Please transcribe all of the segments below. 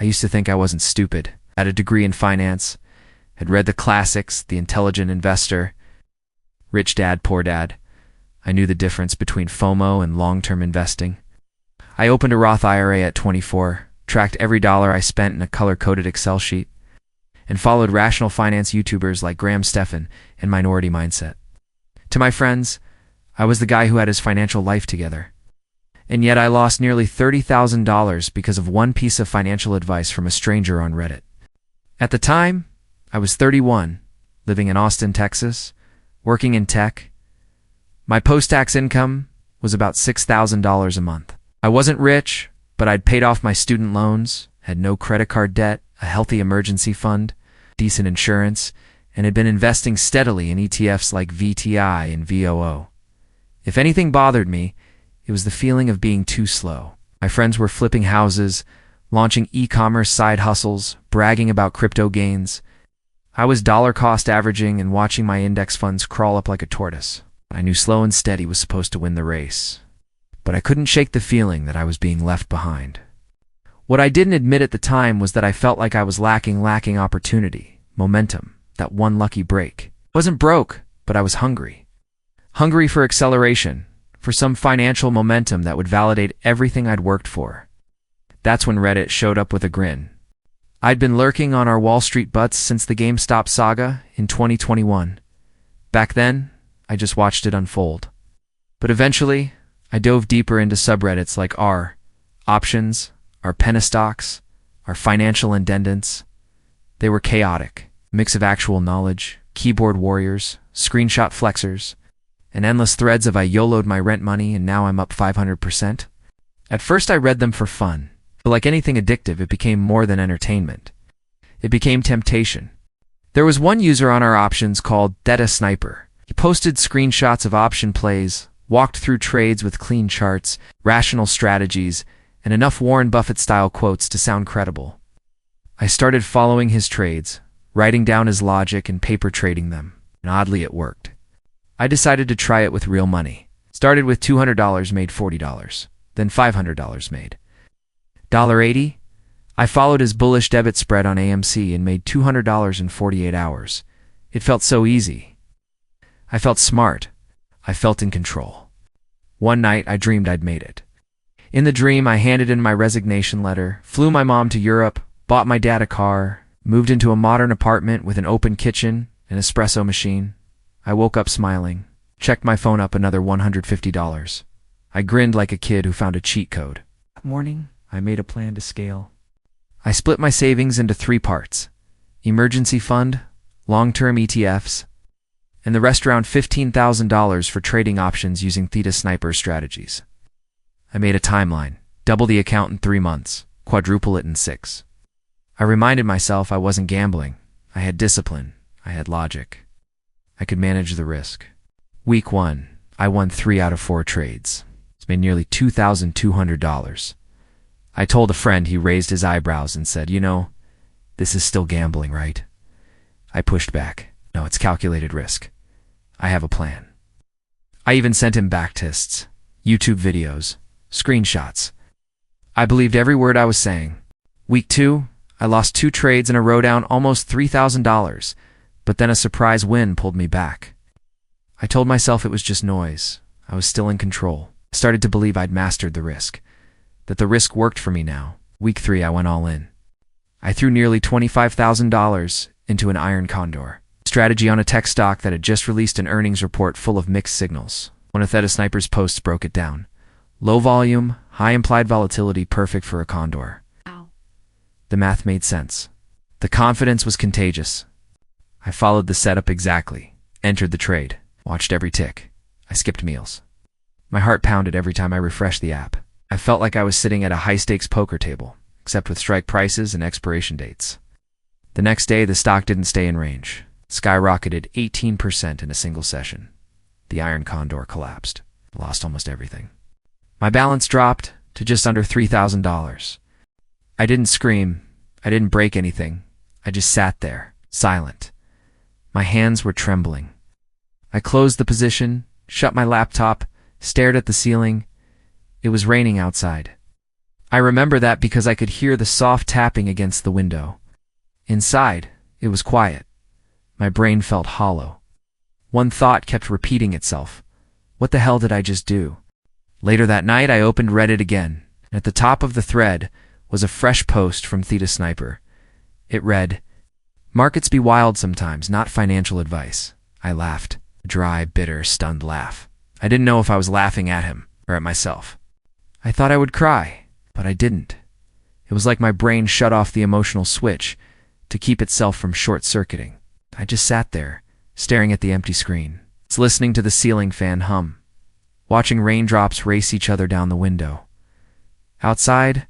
I used to think I wasn't stupid. Had a degree in finance, had read the classics, The Intelligent Investor, Rich Dad, Poor Dad. I knew the difference between FOMO and long-term investing. I opened a Roth IRA at 24, tracked every dollar I spent in a color-coded Excel sheet, and followed rational finance YouTubers like Graham Stephan and Minority Mindset. To my friends, I was the guy who had his financial life together. And yet I lost nearly $30,000 because of one piece of financial advice from a stranger on Reddit. At the time, I was 31, living in Austin, Texas, working in tech. My post-tax income was about $6,000 a month. I wasn't rich, but I'd paid off my student loans, had no credit card debt, a healthy emergency fund, decent insurance, and had been investing steadily in ETFs like VTI and VOO. If anything bothered me, it was the feeling of being too slow. My friends were flipping houses, launching e-commerce side hustles, bragging about crypto gains. I was dollar cost averaging and watching my index funds crawl up like a tortoise. I knew slow and steady was supposed to win the race. But I couldn't shake the feeling that I was being left behind. What I didn't admit at the time was that I felt like I was lacking opportunity, momentum, that one lucky break. I wasn't broke, but I was hungry. Hungry for acceleration, for some financial momentum that would validate everything I'd worked for. That's when Reddit showed up with a grin. I'd been lurking on our Wall Street butts since the GameStop saga in 2021. Back then, I just watched it unfold. But eventually, I dove deeper into subreddits like r options, our penastocks, our financial indentants. They were chaotic, a mix of actual knowledge, keyboard warriors, screenshot flexers, and endless threads of I YOLO'd my rent money and now I'm up 500%. At first I read them for fun, but like anything addictive, it became more than entertainment. It became temptation. There was one user on our options called Data Sniper. He posted screenshots of option plays, walked through trades with clean charts, rational strategies, and enough Warren Buffett-style quotes to sound credible. I started following his trades, writing down his logic and paper trading them, and oddly it worked. I decided to try it with real money. Started with $200, made $40, then $500 made. $80? I followed his bullish debit spread on AMC and made $200 in 48 hours. It felt so easy. I felt smart. I felt in control. One night, I dreamed I'd made it. In the dream, I handed in my resignation letter, flew my mom to Europe, bought my dad a car, moved into a modern apartment with an open kitchen, an espresso machine. I woke up smiling, checked my phone up another $150. I grinned like a kid who found a cheat code. That morning, I made a plan to scale. I split my savings into 3 parts: emergency fund, long-term ETFs, and the rest around $15,000 for trading options using Theta Sniper strategies. I made a timeline, double the account in 3 months, quadruple it in 6. I reminded myself I wasn't gambling. I had discipline. I had logic. I could manage the risk. Week 1, I won 3 out of 4 trades. It's made nearly $2,200. I told a friend. He raised his eyebrows and said, "You know, this is still gambling, right?" I pushed back. "No, it's calculated risk. I have a plan." I even sent him backtests, YouTube videos, screenshots. I believed every word I was saying. Week 2, I lost 2 trades in a row, down almost $3,000, but then a surprise win pulled me back. I told myself it was just noise. I was still in control. I started to believe I'd mastered the risk, that the risk worked for me now. Week 3, I went all in. I threw nearly $25,000 into an iron condor strategy on a tech stock that had just released an earnings report full of mixed signals. One of Theta Sniper's posts broke it down. Low volume, high implied volatility, perfect for a condor. Wow. The math made sense. The confidence was contagious. I followed the setup exactly, entered the trade, watched every tick. I skipped meals. My heart pounded every time I refreshed the app. I felt like I was sitting at a high-stakes poker table, except with strike prices and expiration dates. The next day, the stock didn't stay in range. Skyrocketed 18% in a single session. The iron condor collapsed. I lost almost everything. My balance dropped to just under $3,000. I didn't scream. I didn't break anything. I just sat there, silent. My hands were trembling. I closed the position, shut my laptop, stared at the ceiling. It was raining outside. I remember that because I could hear the soft tapping against the window. Inside, it was quiet. My brain felt hollow. One thought kept repeating itself. What the hell did I just do? Later that night, I opened Reddit again. At the top of the thread was a fresh post from Theta Sniper. It read, "Markets be wild sometimes, not financial advice." I laughed, a dry, bitter, stunned laugh. I didn't know if I was laughing at him or at myself. I thought I would cry, but I didn't. It was like my brain shut off the emotional switch to keep itself from short-circuiting. I just sat there, staring at the empty screen, listening to the ceiling fan hum, watching raindrops race each other down the window. Outside,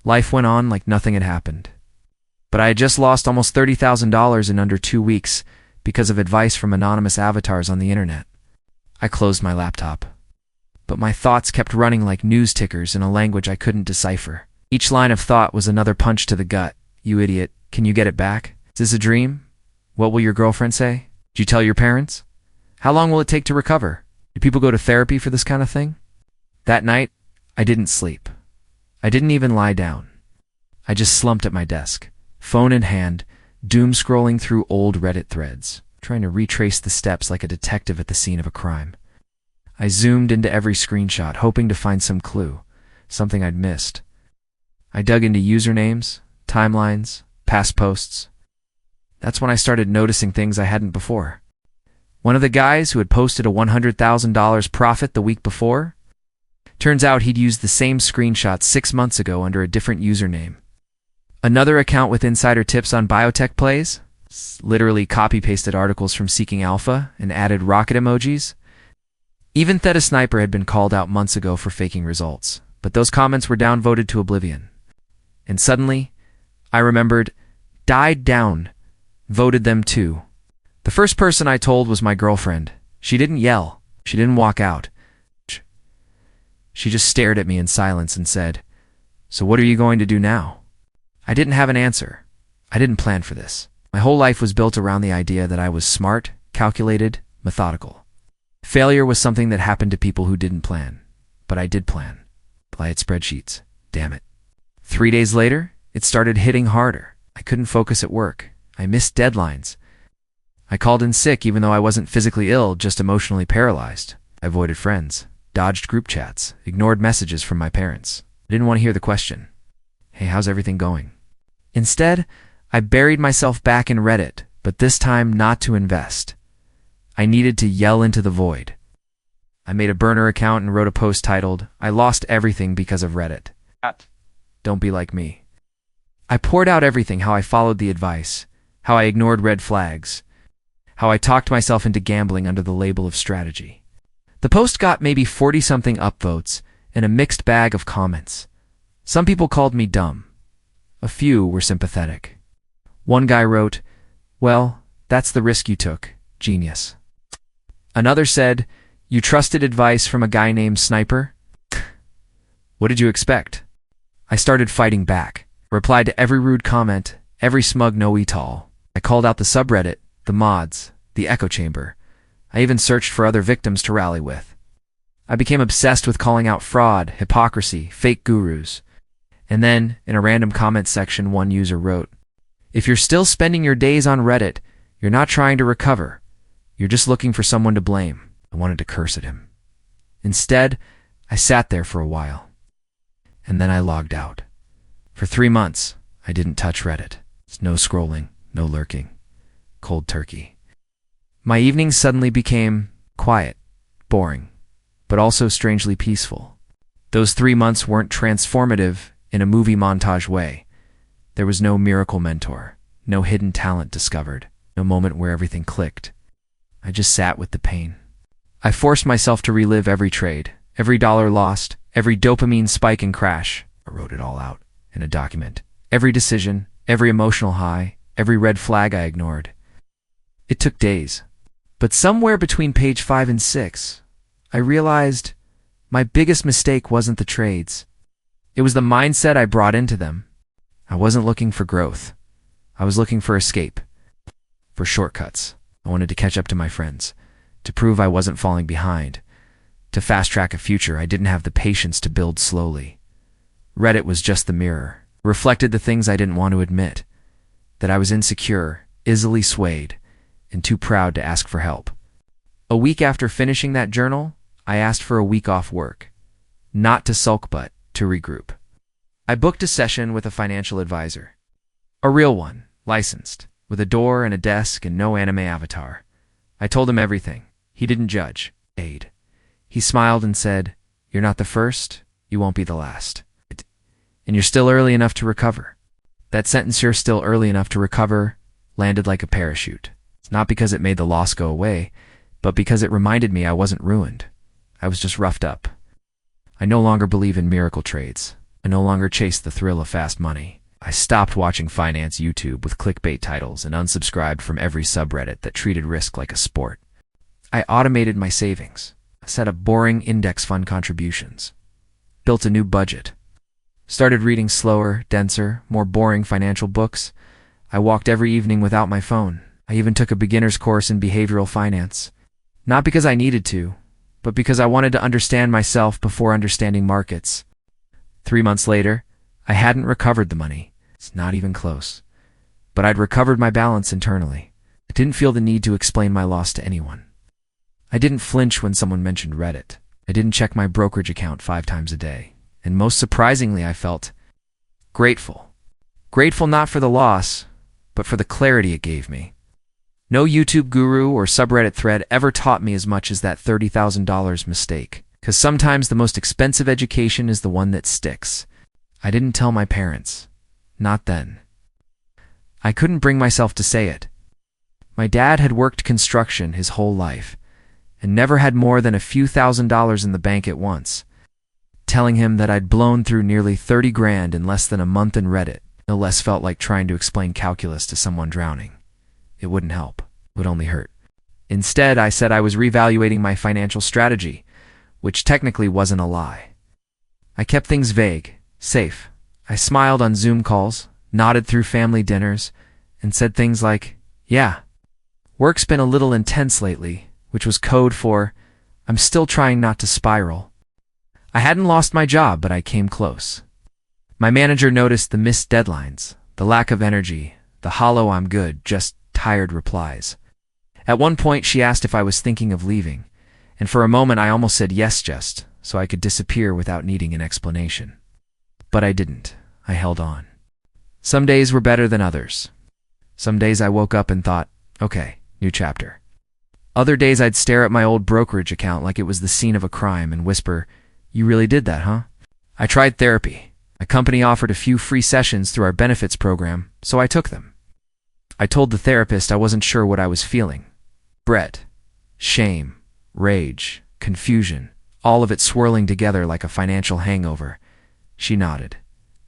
life went on like nothing had happened. But I had just lost almost $30,000 in under 2 weeks because of advice from anonymous avatars on the internet. I closed my laptop. But my thoughts kept running like news tickers in a language I couldn't decipher. Each line of thought was another punch to the gut. You idiot, can you get it back? Is this a dream? What will your girlfriend say? Did you tell your parents? How long will it take to recover? Do people go to therapy for this kind of thing? That night, I didn't sleep. I didn't even lie down. I just slumped at my desk, phone in hand, doom scrolling through old Reddit threads, trying to retrace the steps like a detective at the scene of a crime. I zoomed into every screenshot, hoping to find some clue, something I'd missed. I dug into usernames, timelines, past posts. That's when I started noticing things I hadn't before. One of the guys who had posted a $100,000 profit the week before, turns out he'd used the same screenshot 6 months ago under a different username. Another account with insider tips on biotech plays, literally copy-pasted articles from Seeking Alpha and added rocket emojis. Even Theta Sniper had been called out months ago for faking results, but those comments were downvoted to oblivion. And suddenly, I remembered, died down, voted them too. The first person I told was my girlfriend. She didn't yell. She didn't walk out. She just stared at me in silence and said, "So what are you going to do now?" I didn't have an answer. I didn't plan for this. My whole life was built around the idea that I was smart, calculated, methodical. Failure was something that happened to people who didn't plan. But I did plan. I had spreadsheets. Damn it. 3 days later, it started hitting harder. I couldn't focus at work. I missed deadlines. I called in sick even though I wasn't physically ill, just emotionally paralyzed. I avoided friends, dodged group chats, ignored messages from my parents. I didn't want to hear the question, "Hey, how's everything going?" Instead, I buried myself back in Reddit, but this time not to invest. I needed to yell into the void. I made a burner account and wrote a post titled, "I lost everything because of Reddit. Don't be like me." I poured out everything, how I followed the advice, how I ignored red flags, how I talked myself into gambling under the label of strategy. The post got maybe 40-something upvotes and a mixed bag of comments. Some people called me dumb. A few were sympathetic. One guy wrote, "Well, that's the risk you took. Genius." Another said, "You trusted advice from a guy named Sniper? What did you expect?" I started fighting back, replied to every rude comment, every smug know-it-all. I called out the subreddit, the mods, the echo chamber. I even searched for other victims to rally with. I became obsessed with calling out fraud, hypocrisy, fake gurus. And then, in a random comment section, one user wrote, "If you're still spending your days on Reddit, you're not trying to recover. You're just looking for someone to blame." I wanted to curse at him. Instead, I sat there for a while. And then I logged out. For 3 months, I didn't touch Reddit. No scrolling, no lurking. Cold turkey. My evenings suddenly became quiet, boring, but also strangely peaceful. Those 3 months weren't transformative in a movie montage way. There was no miracle mentor, no hidden talent discovered, no moment where everything clicked. I just sat with the pain. I forced myself to relive every trade, every dollar lost, every dopamine spike and crash. I wrote it all out in a document. Every decision, every emotional high, every red flag I ignored. It took days. But somewhere between page 5 and 6, I realized my biggest mistake wasn't the trades. It was the mindset I brought into them. I wasn't looking for growth. I was looking for escape, for shortcuts. I wanted to catch up to my friends, to prove I wasn't falling behind, to fast-track a future I didn't have the patience to build slowly. Reddit was just the mirror. It reflected the things I didn't want to admit. That I was insecure, easily swayed, and too proud to ask for help. A week after finishing that journal, I asked for a week off work. Not to sulk, but to regroup. I booked a session with a financial advisor. A real one, licensed, with a door and a desk and no anime avatar. I told him everything. He didn't judge. Aid. He smiled and said, "You're not the first, you won't be the last. And you're still early enough to recover." That sentence, "you're still early enough to recover," landed like a parachute. It's not because it made the loss go away, but because it reminded me I wasn't ruined. I was just roughed up. I no longer believe in miracle trades. I no longer chase the thrill of fast money. I stopped watching finance YouTube with clickbait titles and unsubscribed from every subreddit that treated risk like a sport. I automated my savings. I set up boring index fund contributions. Built a new budget. Started reading slower, denser, more boring financial books. I walked every evening without my phone. I even took a beginner's course in behavioral finance. Not because I needed to, but because I wanted to understand myself before understanding markets. 3 months later, I hadn't recovered the money. It's not even close. But I'd recovered my balance internally. I didn't feel the need to explain my loss to anyone. I didn't flinch when someone mentioned Reddit. I didn't check my brokerage account 5 times a day. And most surprisingly, I felt grateful. Grateful not for the loss, but for the clarity it gave me. No YouTube guru or subreddit thread ever taught me as much as that $30,000 mistake. Because sometimes the most expensive education is the one that sticks. I didn't tell my parents. Not then. I couldn't bring myself to say it. My dad had worked construction his whole life and never had more than a few $1,000s in the bank at once. Telling him that I'd blown through nearly 30 grand in less than a month in Reddit no less felt like trying to explain calculus to someone drowning. It wouldn't help. It would only hurt. Instead, I said I was reevaluating my financial strategy, which technically wasn't a lie. I kept things vague, safe. I smiled on Zoom calls, nodded through family dinners, and said things like, "Yeah, work's been a little intense lately," which was code for, "I'm still trying not to spiral." I hadn't lost my job, but I came close. My manager noticed the missed deadlines, the lack of energy, the hollow "I'm good, just tired" replies. At one point, she asked if I was thinking of leaving, and for a moment I almost said yes, just so I could disappear without needing an explanation. But I didn't. I held on. Some days were better than others. Some days I woke up and thought, okay, new chapter. Other days I'd stare at my old brokerage account like it was the scene of a crime and whisper, "You really did that, huh?" I tried therapy. My company offered a few free sessions through our benefits program, so I took them. I told the therapist I wasn't sure what I was feeling. Regret, shame, rage, confusion, all of it swirling together like a financial hangover. She nodded,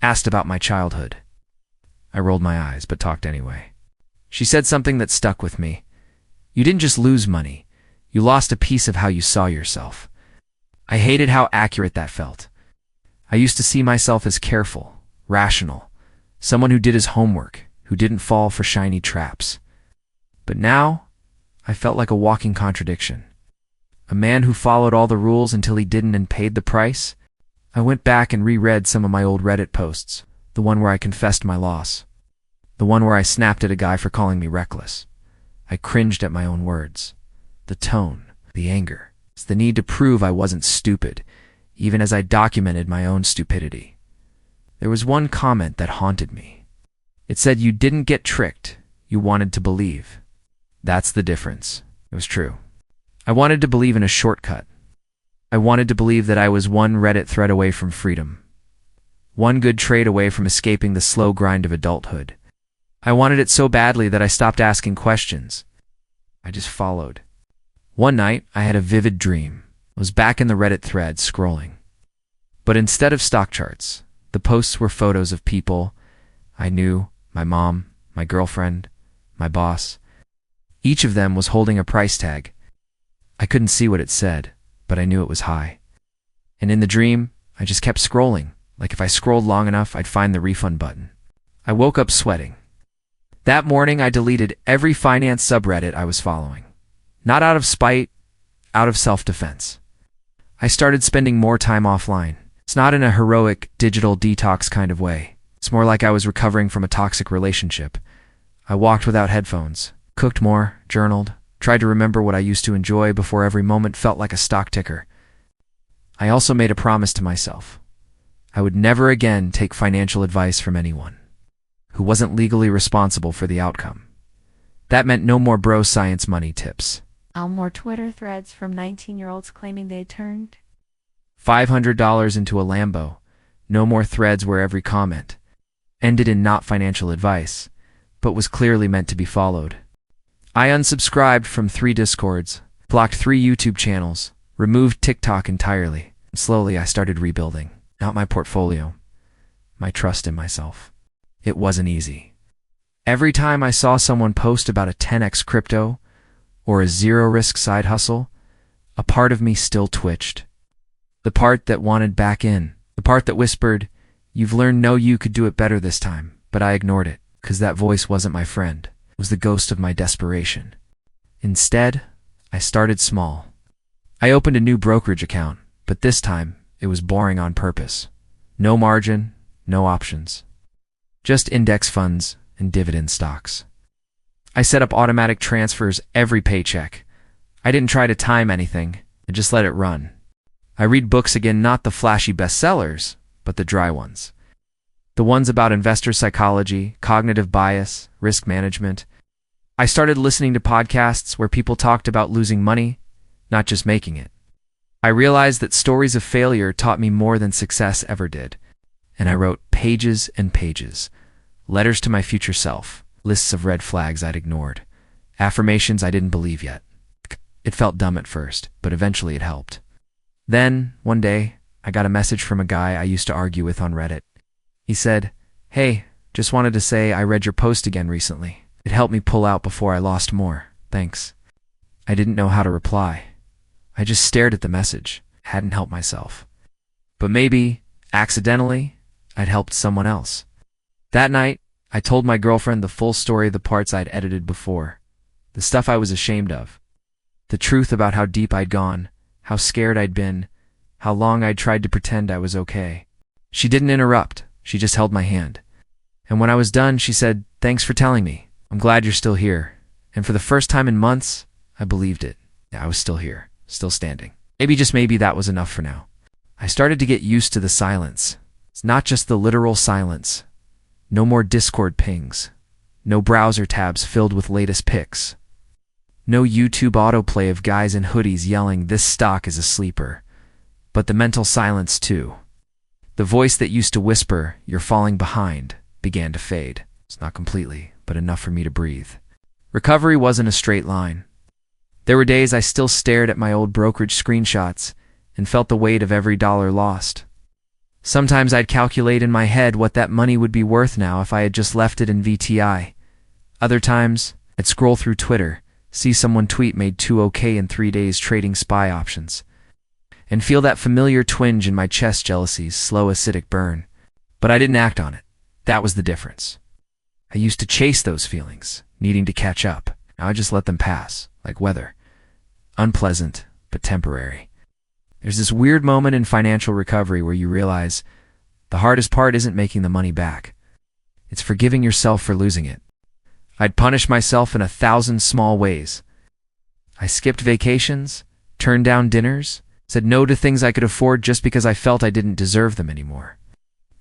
asked about my childhood. I rolled my eyes, but talked anyway. She said something that stuck with me. "You didn't just lose money. You lost a piece of how you saw yourself." I hated how accurate that felt. I used to see myself as careful, rational, someone who did his homework, who didn't fall for shiny traps. But now, I felt like a walking contradiction. A man who followed all the rules until he didn't and paid the price. I went back and reread some of my old Reddit posts, the one where I confessed my loss, the one where I snapped at a guy for calling me reckless. I cringed at my own words. The tone, the anger, it's the need to prove I wasn't stupid, even as I documented my own stupidity. There was one comment that haunted me. It said, "You didn't get tricked, you wanted to believe." That's the difference. It was true. I wanted to believe in a shortcut. I wanted to believe that I was one Reddit thread away from freedom, one good trade away from escaping the slow grind of adulthood. I wanted it so badly that I stopped asking questions. I just followed. One night, I had a vivid dream. I was back in the Reddit thread, scrolling. But instead of stock charts, the posts were photos of people I knew, my mom, my girlfriend, my boss. Each of them was holding a price tag. I couldn't see what it said, but I knew it was high. And in the dream, I just kept scrolling, like if I scrolled long enough, I'd find the refund button. I woke up sweating. That morning, I deleted every finance subreddit I was following. Not out of spite, out of self-defense. I started spending more time offline, It's not in a heroic, digital detox kind of way. It's more like I was recovering from a toxic relationship. I walked without headphones, cooked more, journaled, tried to remember what I used to enjoy before every moment felt like a stock ticker. I also made a promise to myself. I would never again take financial advice from anyone who wasn't legally responsible for the outcome. That meant no more bro science money tips. Now more Twitter threads from 19-year-olds claiming they turned $500 into a Lambo. No more threads where every comment ended in not financial advice, but was clearly meant to be followed. I unsubscribed from 3 Discords, blocked 3 YouTube channels, removed TikTok entirely. Slowly I started rebuilding, not my portfolio, my trust in myself. It wasn't easy. Every time I saw someone post about a 10x crypto or a zero-risk side hustle, a part of me still twitched. The part that wanted back in, the part that whispered, "You've learned you could do it better this time," but I ignored it, because that voice wasn't my friend. It was the ghost of my desperation. Instead, I started small. I opened a new brokerage account, but this time, it was boring on purpose. No margin, no options. Just index funds and dividend stocks. I set up automatic transfers every paycheck. I didn't try to time anything, I just let it run. I read books again, not the flashy bestsellers, but the dry ones. The ones about investor psychology, cognitive bias, risk management. I started listening to podcasts where people talked about losing money, not just making it. I realized that stories of failure taught me more than success ever did. And I wrote pages and pages. Letters to my future self, lists of red flags I'd ignored, affirmations I didn't believe yet. It felt dumb at first, but eventually it helped. Then, one day, I got a message from a guy I used to argue with on Reddit. He said, "Hey, just wanted to say I read your post again recently. It helped me pull out before I lost more. Thanks." I didn't know how to reply. I just stared at the message, hadn't helped myself. But maybe, accidentally, I'd helped someone else. That night, I told my girlfriend the full story of the parts I'd edited before, the stuff I was ashamed of, the truth about how deep I'd gone, how scared I'd been, how long I'd tried to pretend I was okay. She didn't interrupt, she just held my hand. And when I was done, she said, "Thanks for telling me. I'm glad you're still here." And for the first time in months, I believed it. I was still here, still standing. Maybe, just maybe, that was enough for now. I started to get used to the silence. It's not just the literal silence. No more Discord pings. No browser tabs filled with latest pics. No YouTube autoplay of guys in hoodies yelling, "This stock is a sleeper." But the mental silence too. The voice that used to whisper, "You're falling behind," began to fade. It's not completely, but enough for me to breathe. Recovery wasn't a straight line. There were days I still stared at my old brokerage screenshots and felt the weight of every dollar lost. Sometimes I'd calculate in my head what that money would be worth now if I had just left it in VTI. Other times, I'd scroll through Twitter, see someone tweet made $2,000 in 3 days trading SPY options, and feel that familiar twinge in my chest, jealousy's slow acidic burn. But I didn't act on it. That was the difference. I used to chase those feelings, needing to catch up. Now I just let them pass, like weather. Unpleasant, but temporary. There's this weird moment in financial recovery where you realize the hardest part isn't making the money back. It's forgiving yourself for losing it. I'd punish myself in 1,000 small ways. I skipped vacations, turned down dinners, said no to things I could afford just because I felt I didn't deserve them anymore.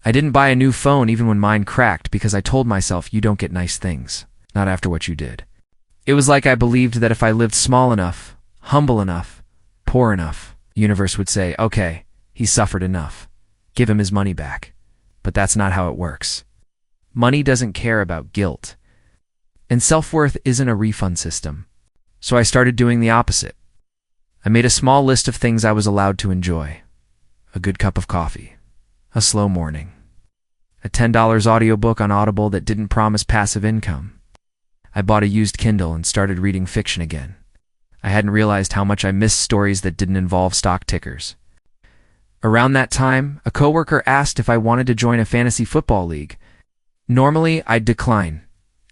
I didn't buy a new phone even when mine cracked because I told myself, "You don't get nice things, not after what you did." It was like I believed that if I lived small enough, humble enough, poor enough, the universe would say, "Okay, he suffered enough. Give him his money back." But that's not how it works. Money doesn't care about guilt. And self-worth isn't a refund system. So I started doing the opposite. I made a small list of things I was allowed to enjoy. A good cup of coffee. A slow morning. A $10 audiobook on Audible that didn't promise passive income. I bought a used Kindle and started reading fiction again. I hadn't realized how much I missed stories that didn't involve stock tickers. Around that time, a coworker asked if I wanted to join a fantasy football league. Normally, I'd decline.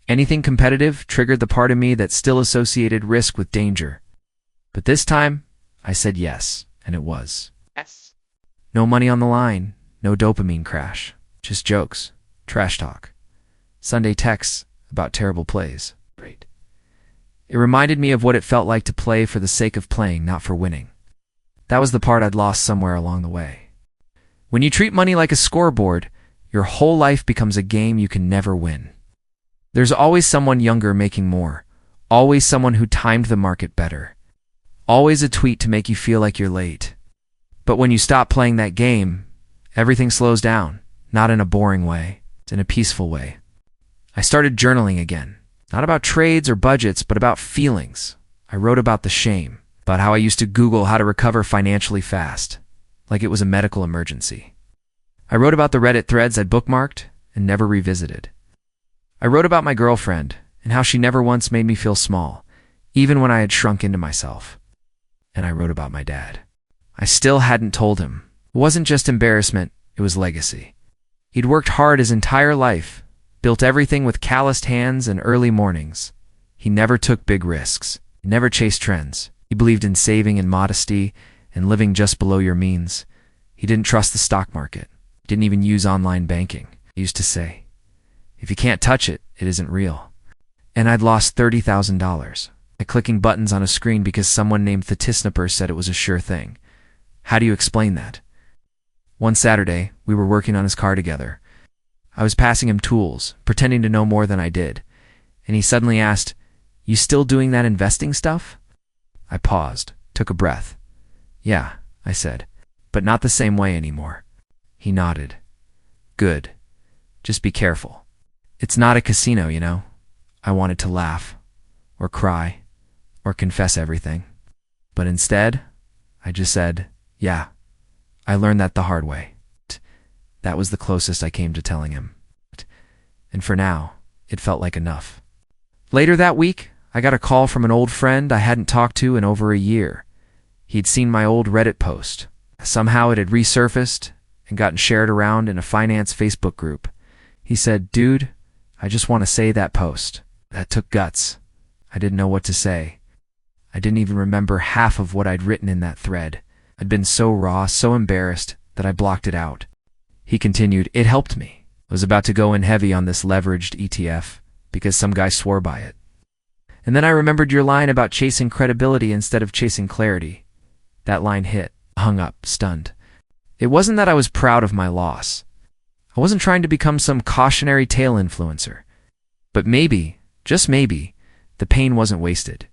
Anything competitive triggered the part of me that still associated risk with danger. But this time, I said yes, and it was. yes. No money on the line, no dopamine crash. Just jokes, trash talk, Sunday texts about terrible plays. Great. It reminded me of what it felt like to play for the sake of playing, not for winning. That was the part I'd lost somewhere along the way. When you treat money like a scoreboard, your whole life becomes a game you can never win. There's always someone younger making more, always someone who timed the market better, always a tweet to make you feel like you're late. But when you stop playing that game, everything slows down, not in a boring way, it's in a peaceful way. I started journaling again, not about trades or budgets, but about feelings. I wrote about the shame, about how I used to Google how to recover financially fast, like it was a medical emergency. I wrote about the Reddit threads I'd bookmarked and never revisited. I wrote about my girlfriend and how she never once made me feel small, even when I had shrunk into myself. And I wrote about my dad. I still hadn't told him. It wasn't just embarrassment, it was legacy. He'd worked hard his entire life, built everything with calloused hands and early mornings. He never took big risks, he never chased trends. He believed in saving and modesty and living just below your means. He didn't trust the stock market, didn't even use online banking. He used to say, if you can't touch it, it isn't real. And I'd lost $30,000 by clicking buttons on a screen because someone named Thetisnipper said it was a sure thing. How do you explain that? One Saturday, we were working on his car together. I was passing him tools, pretending to know more than I did, and he suddenly asked, "You still doing that investing stuff?" I paused, took a breath. "Yeah," I said, "but not the same way anymore." He nodded. "Good. Just be careful. It's not a casino, you know." I wanted to laugh, or cry, or confess everything. But instead, I just said, "Yeah, I learned that the hard way." That was the closest I came to telling him. And for now, it felt like enough. Later that week, I got a call from an old friend I hadn't talked to in over a year. He'd seen my old Reddit post. Somehow it had resurfaced and gotten shared around in a finance Facebook group. He said, "Dude, I just want to say that post. That took guts." I didn't know what to say. I didn't even remember half of what I'd written in that thread. I'd been so raw, so embarrassed that I blocked it out. He continued, "It helped me. I was about to go in heavy on this leveraged ETF because some guy swore by it. And then I remembered your line about chasing credibility instead of chasing clarity." That line hit. I hung up, stunned. It wasn't that I was proud of my loss. I wasn't trying to become some cautionary tale influencer. But maybe, just maybe, the pain wasn't wasted.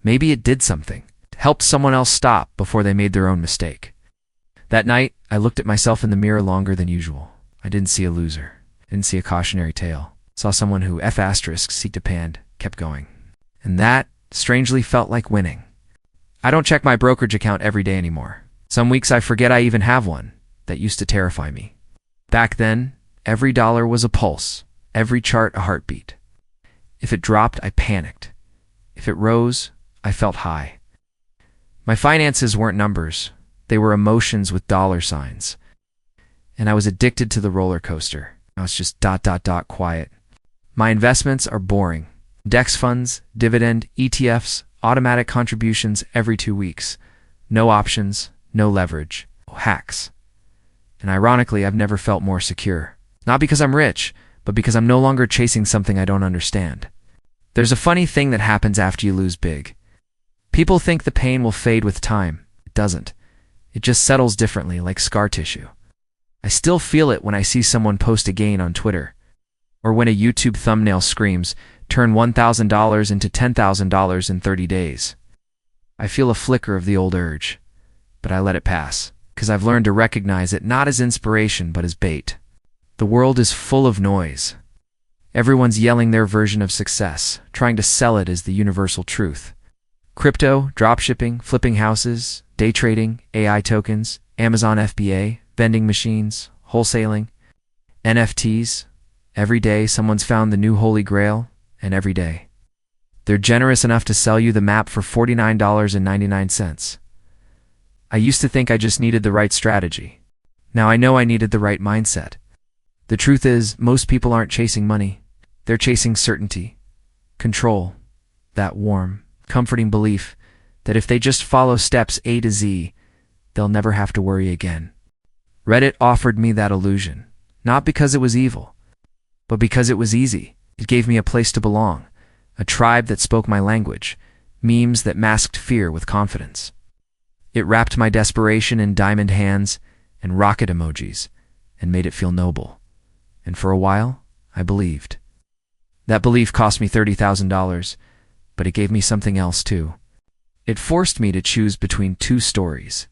Maybe it did something. It helped someone else stop before they made their own mistake. That night, I looked at myself in the mirror longer than usual. I didn't see a loser. I didn't see a cautionary tale. I saw someone who seat to panned, kept going. And that, strangely, felt like winning. I don't check my brokerage account every day anymore. Some weeks I forget I even have one. That used to terrify me. Back then, every dollar was a pulse, every chart a heartbeat. If it dropped, I panicked. If it rose, I felt high. My finances weren't numbers. They were emotions with dollar signs. And I was addicted to the roller coaster. Now it's just ... quiet. My investments are boring. Index funds, dividend, ETFs, automatic contributions every 2 weeks. No options, no leverage, no hacks. And ironically, I've never felt more secure. Not because I'm rich, but because I'm no longer chasing something I don't understand. There's a funny thing that happens after you lose big. People think the pain will fade with time. It doesn't. It just settles differently, like scar tissue. I still feel it when I see someone post a gain on Twitter, or when a YouTube thumbnail screams, "Turn $1,000 into $10,000 in 30 days. I feel a flicker of the old urge, but I let it pass, because I've learned to recognize it not as inspiration, but as bait. The world is full of noise. Everyone's yelling their version of success, trying to sell it as the universal truth. Crypto, dropshipping, flipping houses, day trading, AI tokens, Amazon FBA, vending machines, wholesaling, NFTs. Every day someone's found the new holy grail, and every day they're generous enough to sell you the map for $49.99. I used to think I just needed the right strategy. Now I know I needed the right mindset. The truth is, most people aren't chasing money. They're chasing certainty, control, that warm, comforting belief that if they just follow steps A to Z, they'll never have to worry again. Reddit offered me that illusion, not because it was evil, but because it was easy. It gave me a place to belong, a tribe that spoke my language, memes that masked fear with confidence. It wrapped my desperation in diamond hands and rocket emojis and made it feel noble. And for a while, I believed. That belief cost me $30,000, but it gave me something else too. It forced me to choose between two stories.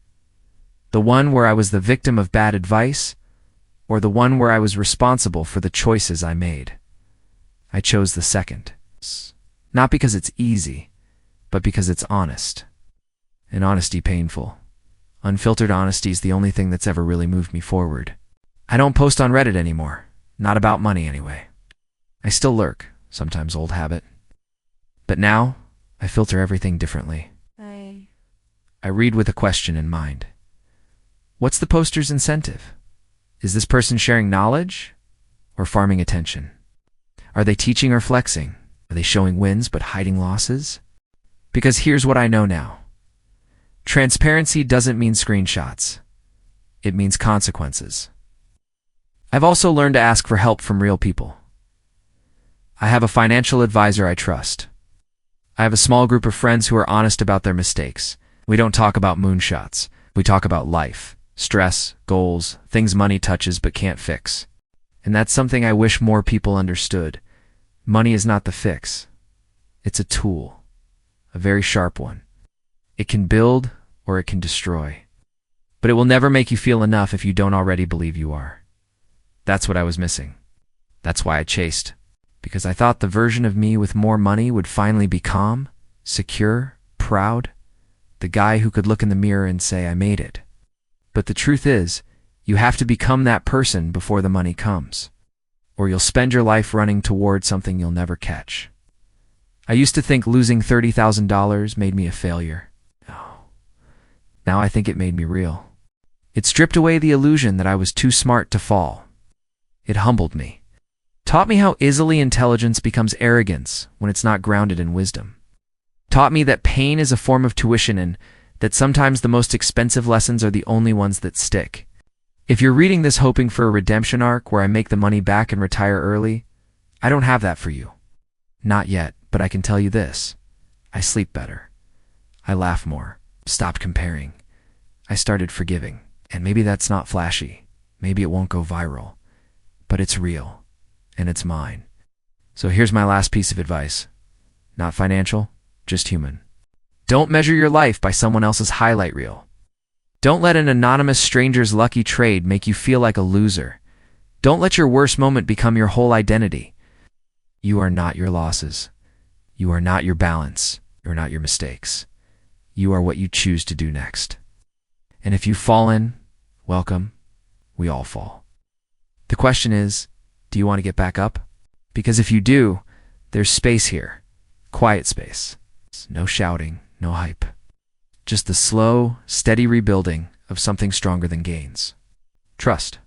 The one where I was the victim of bad advice, or the one where I was responsible for the choices I made. I chose the second. Not because it's easy, but because it's honest. And honesty painful. Unfiltered honesty is the only thing that's ever really moved me forward. I don't post on Reddit anymore. Not about money anyway. I still lurk, sometimes old habit. But now, I filter everything differently. I read with a question in mind. What's the poster's incentive? Is this person sharing knowledge or farming attention? Are they teaching or flexing? Are they showing wins but hiding losses? Because here's what I know now. Transparency doesn't mean screenshots. It means consequences. I've also learned to ask for help from real people. I have a financial advisor I trust. I have a small group of friends who are honest about their mistakes. We don't talk about moonshots. We talk about life, stress, goals, things money touches but can't fix. And that's something I wish more people understood. Money is not the fix. It's a tool, a very sharp one. It can build or it can destroy. But it will never make you feel enough if you don't already believe you are. That's what I was missing. That's why I chased. Because I thought the version of me with more money would finally be calm, secure, proud. The guy who could look in the mirror and say, I made it. But the truth is, you have to become that person before the money comes. Or you'll spend your life running toward something you'll never catch. I used to think losing $30,000 made me a failure. No. Now I think it made me real. It stripped away the illusion that I was too smart to fall. It humbled me. Taught me how easily intelligence becomes arrogance when it's not grounded in wisdom. Taught me that pain is a form of tuition and that sometimes the most expensive lessons are the only ones that stick. If you're reading this hoping for a redemption arc where I make the money back and retire early, I don't have that for you. Not yet, but I can tell you this. I sleep better. I laugh more. Stopped comparing. I started forgiving. And maybe that's not flashy. Maybe it won't go viral. But it's real. And it's mine. So here's my last piece of advice. Not financial, just human. Don't measure your life by someone else's highlight reel. Don't let an anonymous stranger's lucky trade make you feel like a loser. Don't let your worst moment become your whole identity. You are not your losses. You are not your balance. You are not your mistakes. You are what you choose to do next. And if you've fallen, welcome. We all fall. The question is, do you want to get back up? Because if you do, there's space here. Quiet space. No shouting, no hype. Just the slow, steady rebuilding of something stronger than gains. Trust.